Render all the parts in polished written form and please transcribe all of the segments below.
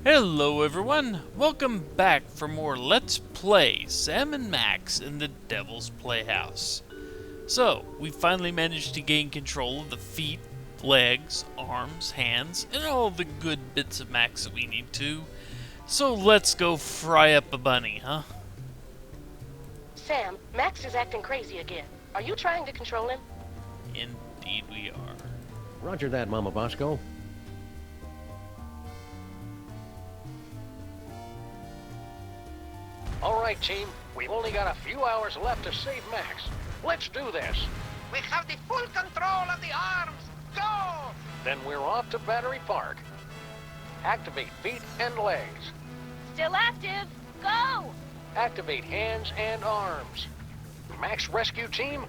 Hello everyone, welcome back for more Let's Play Sam and Max in the Devil's Playhouse. So, we finally managed to gain control of the feet, legs, arms, hands, and all the good bits of Max that we need to. So let's go fry up a bunny, huh? Sam, Max is acting crazy again. Are you trying to control him? Indeed we are. Roger that, Mama Bosco. All right, team. We've only got a few hours left to save Max. Let's do this. We have the full control of the arms. Go! Then we're off to Battery Park. Activate feet and legs. Still active. Go! Activate hands and arms. Max Rescue Team,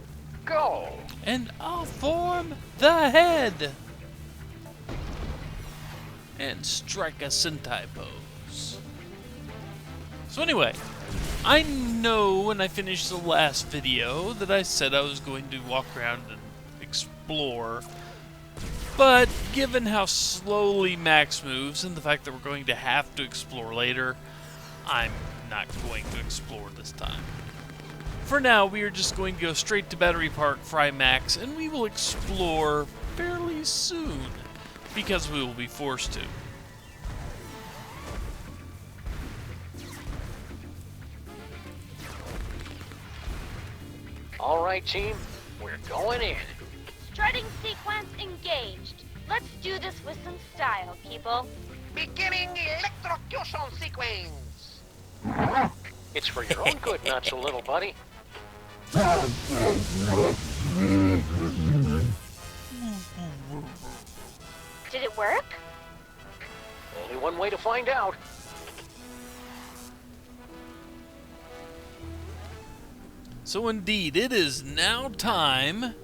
go! And I'll form the head! And strike a sentai pose. So anyway, I know when I finished the last video that I said I was going to walk around and explore, but given how slowly Max moves and the fact that we're going to have to explore later, I'm not going to explore this time. For now, we are just going to go straight to Battery Park, fry Max, and we will explore fairly soon, because we will be forced to. All right, team. We're going in. Strutting sequence engaged. Let's do this with some style, people. Beginning electrocution sequence. It's for your own good, not so little buddy. Did it work? Only one way to find out. So indeed, it is now time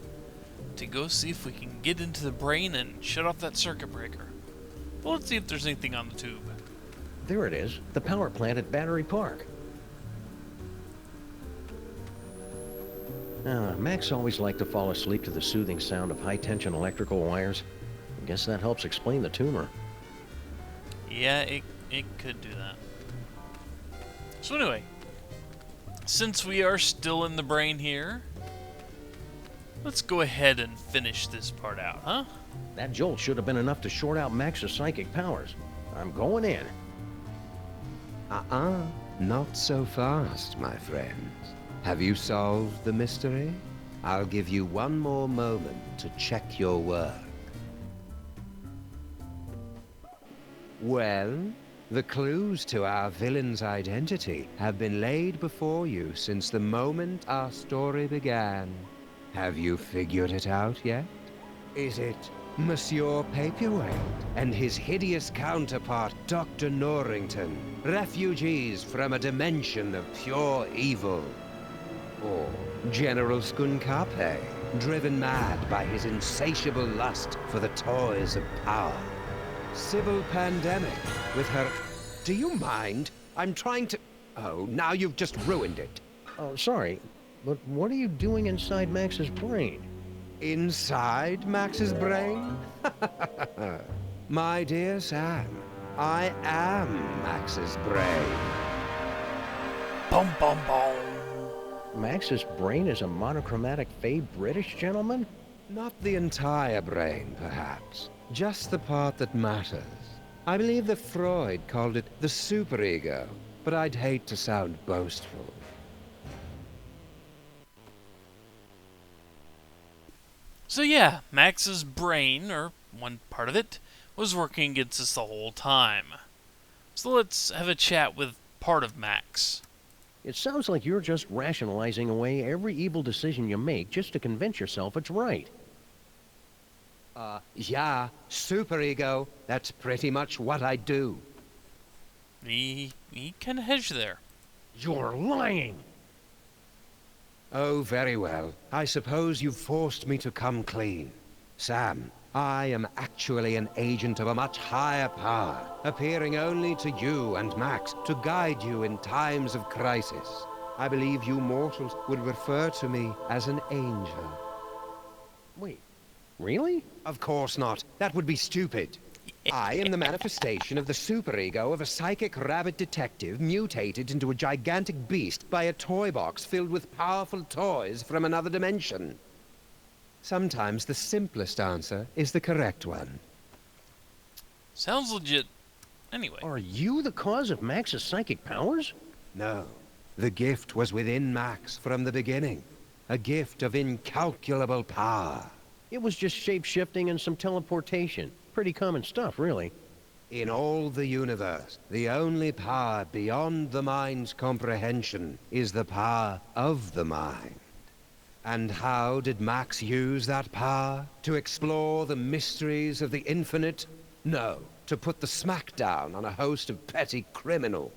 to go see if we can get into the brain and shut off that circuit breaker. Well, let's see if there's anything on the tube. There it is, the power plant at Battery Park. Max always liked to fall asleep to the soothing sound of high-tension electrical wires. I guess that helps explain the tumor. Yeah, it could do that. So anyway, since we are still in the brain here, let's go ahead and finish this part out, huh? That jolt should have been enough to short out Max's psychic powers. I'm going in. Not so fast, my friend. Have you solved the mystery? I'll give you one more moment to check your work. Well, the clues to our villain's identity have been laid before you since the moment our story began. Have you figured it out yet? Is it Monsieur Paperweight and his hideous counterpart, Dr. Norrington, refugees from a dimension of pure evil? Or General Skunkape, driven mad by his insatiable lust for the toys of power? Civil Pandemic, with her... Do you mind? I'm trying to... Oh, now you've just ruined it. Oh, sorry, but what are you doing inside Max's brain? Inside Max's brain? My dear Sam, I am Max's brain. Boom, boom, boom. Max's brain is a monochromatic fey British gentleman? Not the entire brain, perhaps. Just the part that matters. I believe that Freud called it the superego, but I'd hate to sound boastful. So yeah, Max's brain, or one part of it, was working against us the whole time. So let's have a chat with part of Max. It sounds like you're just rationalizing away every evil decision you make just to convince yourself it's right. Yeah, superego. That's pretty much what I do. He kind of hedged there. You're lying! Oh, very well. I suppose you've forced me to come clean. Sam, I am actually an agent of a much higher power, appearing only to you and Max to guide you in times of crisis. I believe you mortals would refer to me as an angel. Wait, really? Of course not. That would be stupid. I am the manifestation of the superego of a psychic rabbit detective mutated into a gigantic beast by a toy box filled with powerful toys from another dimension. Sometimes the simplest answer is the correct one. Sounds legit. Anyway. Are you the cause of Max's psychic powers? No. The gift was within Max from the beginning. A gift of incalculable power. It was just shape-shifting and some teleportation. Pretty common stuff, really. In all the universe, the only power beyond the mind's comprehension is the power of the mind. And how did Max use that power? To explore the mysteries of the infinite? No, to put the smackdown on a host of petty criminals.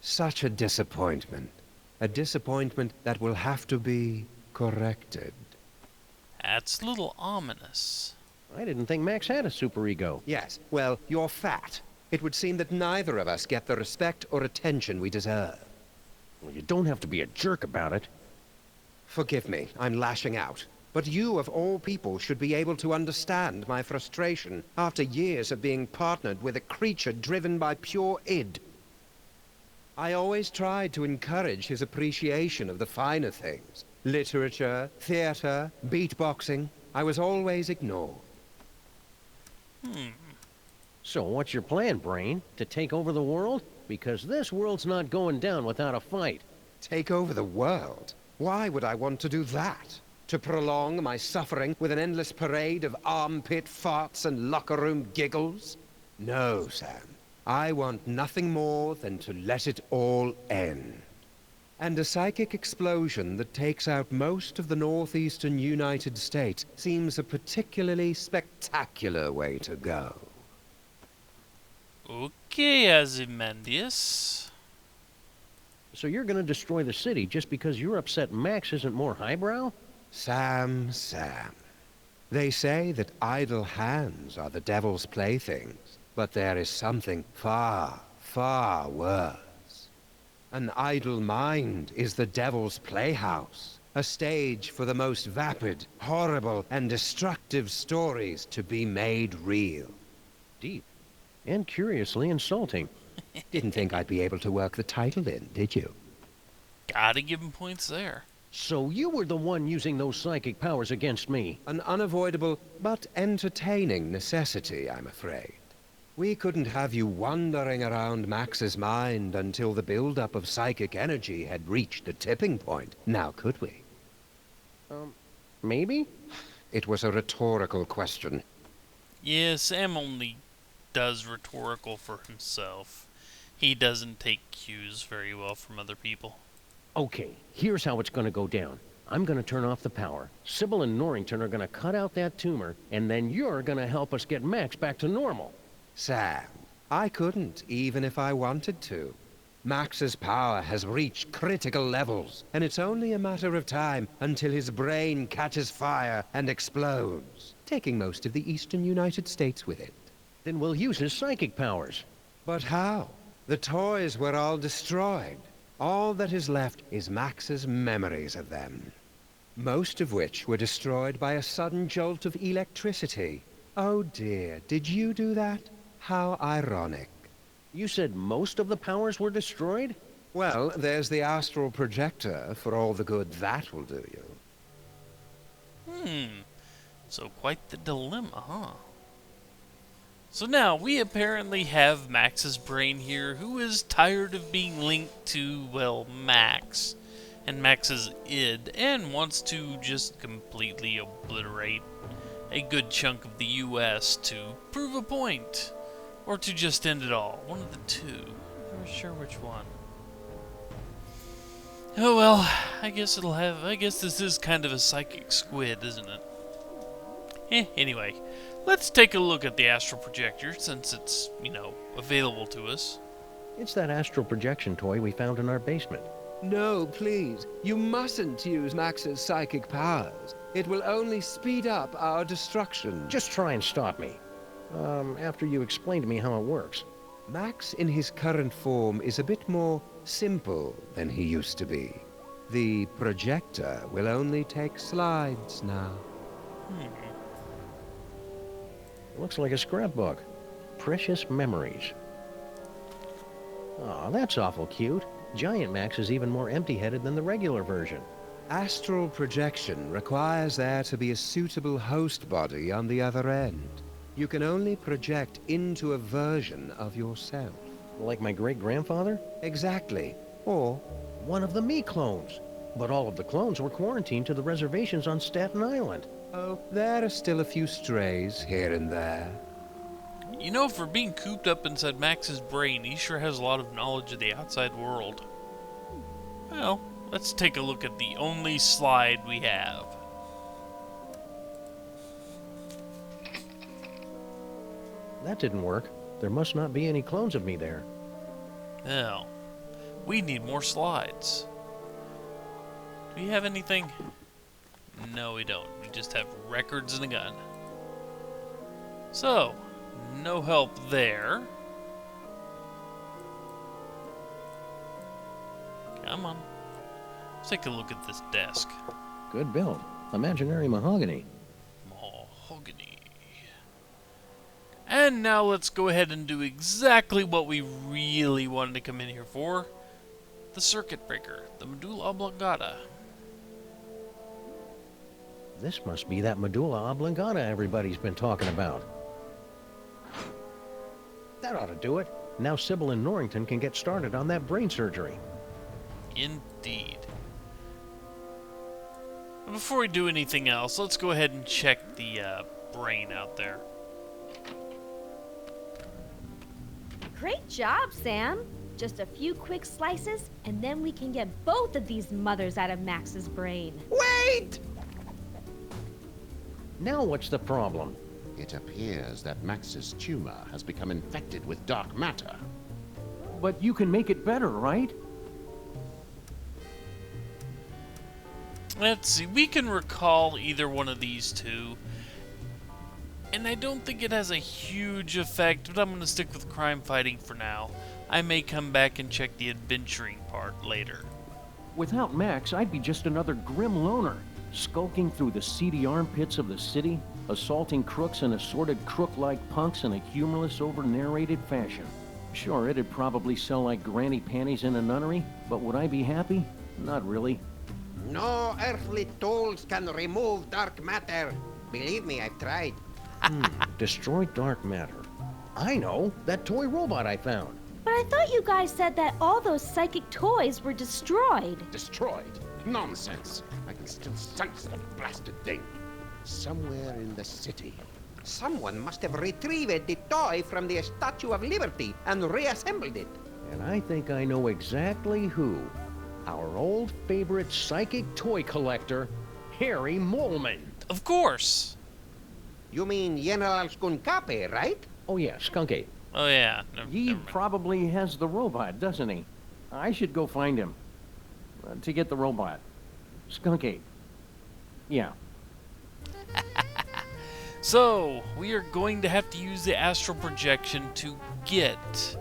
Such a disappointment. A disappointment that will have to be corrected. That's a little ominous. I didn't think Max had a superego. Yes, well, you're fat. It would seem that neither of us get the respect or attention we deserve. Well, you don't have to be a jerk about it. Forgive me, I'm lashing out. But you, of all people, should be able to understand my frustration after years of being partnered with a creature driven by pure id. I always tried to encourage his appreciation of the finer things. Literature, theater, beatboxing. I was always ignored. So what's your plan, Brain? To take over the world? Because this world's not going down without a fight. Take over the world? Why would I want to do that? To prolong my suffering with an endless parade of armpit farts and locker room giggles? No, Sam. I want nothing more than to let it all end. And a psychic explosion that takes out most of the northeastern United States seems a particularly spectacular way to go. Okay, Ozymandias. So you're gonna destroy the city just because you're upset Max isn't more highbrow? Sam. They say that idle hands are the devil's playthings, but there is something far, far worse. An idle mind is the devil's playhouse, a stage for the most vapid, horrible, and destructive stories to be made real. Deep. And curiously insulting. Didn't think I'd be able to work the title in, did you? Gotta give him points there. So you were the one using those psychic powers against me. An unavoidable, but entertaining necessity, I'm afraid. We couldn't have you wandering around Max's mind until the buildup of psychic energy had reached a tipping point, now could we? Maybe? It was a rhetorical question. Yeah, Sam only does rhetorical for himself. He doesn't take cues very well from other people. Okay, here's how it's gonna go down. I'm gonna turn off the power. Sybil and Norrington are gonna cut out that tumor, and then you're gonna help us get Max back to normal. Sam, I couldn't, even if I wanted to. Max's power has reached critical levels, and it's only a matter of time until his brain catches fire and explodes, taking most of the eastern United States with it. Then we'll use his psychic powers. But how? The toys were all destroyed. All that is left is Max's memories of them. Most of which were destroyed by a sudden jolt of electricity. Oh dear, did you do that? How ironic. You said most of the powers were destroyed? Well, there's the astral projector for all the good that will do you. So quite the dilemma, huh? So now, we apparently have Max's brain here, who is tired of being linked to, well, Max, and Max's id, and wants to just completely obliterate a good chunk of the U.S. to prove a point, or to just end it all. One of the two. I'm not sure which one. Oh well, I guess this is kind of a psychic squid, isn't it? Anyway, let's take a look at the astral projector, since it's, available to us. It's that astral projection toy we found in our basement. No, please. You mustn't use Max's psychic powers. It will only speed up our destruction. Just try and stop me. After you explain to me how it works. Max in his current form is a bit more simple than he used to be. The projector will only take slides now. Looks like a scrapbook. Precious memories. Aw, that's awful cute. Giant Max is even more empty-headed than the regular version. Astral projection requires there to be a suitable host body on the other end. You can only project into a version of yourself. Like my great-grandfather? Exactly. Or One of the me clones. But all of the clones were quarantined to the reservations on Staten Island. oh, there are still a few strays here and there. You know, for being cooped up inside Max's brain, he sure has a lot of knowledge of the outside world. Well, let's take a look at the only slide we have. That didn't work. There must not be any clones of me there. Well, we need more slides. Do we have anything? No, we don't. We just have records and a gun. So, no help there. Come on. Let's take a look at this desk. Good build. Imaginary mahogany. Mahogany. And now let's go ahead and do exactly what we really wanted to come in here for. The circuit breaker. The medulla oblongata. This must be that medulla oblongata everybody's been talking about. That ought to do it. Now Sybil and Norrington can get started on that brain surgery. Indeed. But before we do anything else, let's go ahead and check the brain out there. Great job, Sam. Just a few quick slices, and then we can get both of these mothers out of Max's brain. Wait! Now what's the problem? It appears that Max's tumor has become infected with dark matter. But you can make it better, right? Let's see, we can recall either one of these two. And I don't think it has a huge effect, but I'm going to stick with crime fighting for now. I may come back and check the adventuring part later. Without Max, I'd be just another grim loner, skulking through the seedy armpits of the city, assaulting crooks and assorted crook-like punks in a humorless, over-narrated fashion. Sure, it'd probably sell like granny panties in a nunnery, but would I be happy? Not really. No earthly tools can remove dark matter. Believe me, I've tried. Destroy dark matter. I know, that toy robot I found. But I thought you guys said that all those psychic toys were destroyed. Destroyed? Nonsense! I can still sense the blasted thing. Somewhere in the city. Someone must have retrieved the toy from the Statue of Liberty and reassembled it. And I think I know exactly who. Our old favorite psychic toy collector, Harry Molman. Of course! You mean General Skunkape, right? Oh yeah, Skunky. Oh yeah. He Never mind. probably has the robot, doesn't he? I should go find him. To get the robot. Skunky. Yeah. So, we are going to have to use the astral projection to get,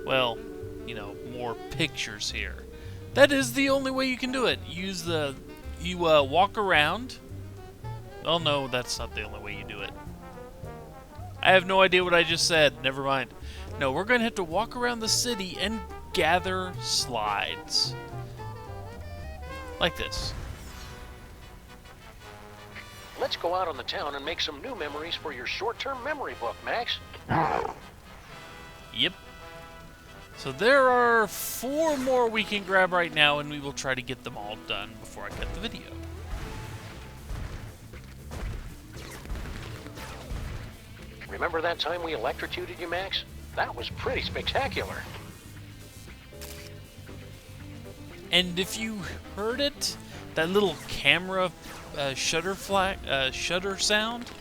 well, you know, more pictures here. That is the only way you can do it. You walk around. Oh no, that's not the only way you do it. I have no idea what I just said. Never mind. No, we're going to have to walk around the city and gather slides. Like this. Let's go out on the town and make some new memories for your short-term memory book, Max. Yep. So there are 4 more we can grab right now, and we will try to get them all done before I cut the video. Remember that time we electrocuted you, Max? That was pretty spectacular. And if you heard it, that little camera shutter sound,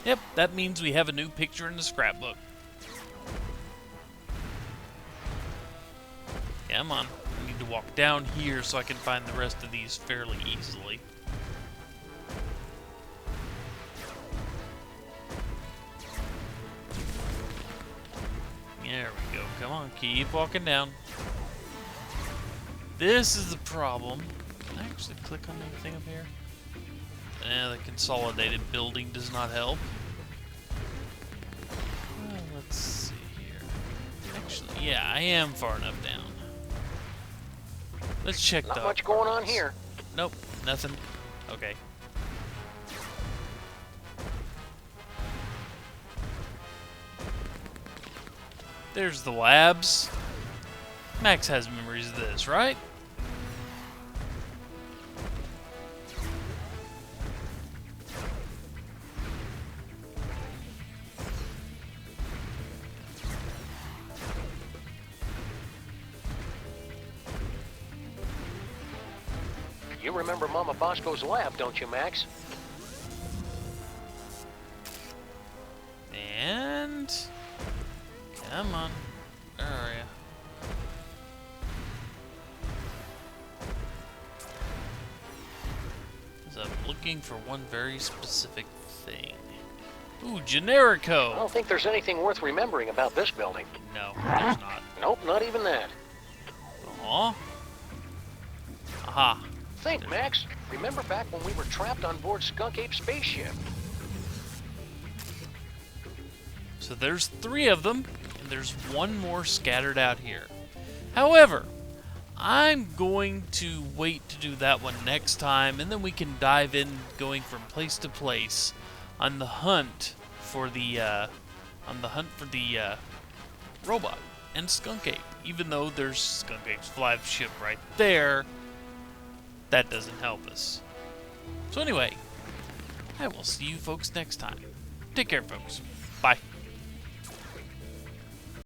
yep, that means we have a new picture in the scrapbook. Come on, I need to walk down here so I can find the rest of these fairly easily. There we go. Come on, keep walking down. This is the problem. Can I actually click on anything up here? The consolidated building does not help. Yeah, I am far enough down. Let's check Not the... much going on here. Nope, nothing. Okay. There's the labs. Max has memories of this, right? You remember Mama Bosco's lab, don't you, Max? And... Come on. Where are you? I'm looking for one very specific thing. Ooh, Generico! I don't think there's anything worth remembering about this building. No, there's not. Nope, not even that. Aw. Aha. Think, Max. Remember back when we were trapped on board Skunk Ape's spaceship? So there's 3 of them, and there's one more scattered out here. However, I'm going to wait to do that one next time, and then we can dive in going from place to place on the hunt for the robot and Skunk Ape. Even though there's Skunk Ape's flagship right there, that doesn't help us. So anyway, I will see you folks next time. Take care, folks. Bye.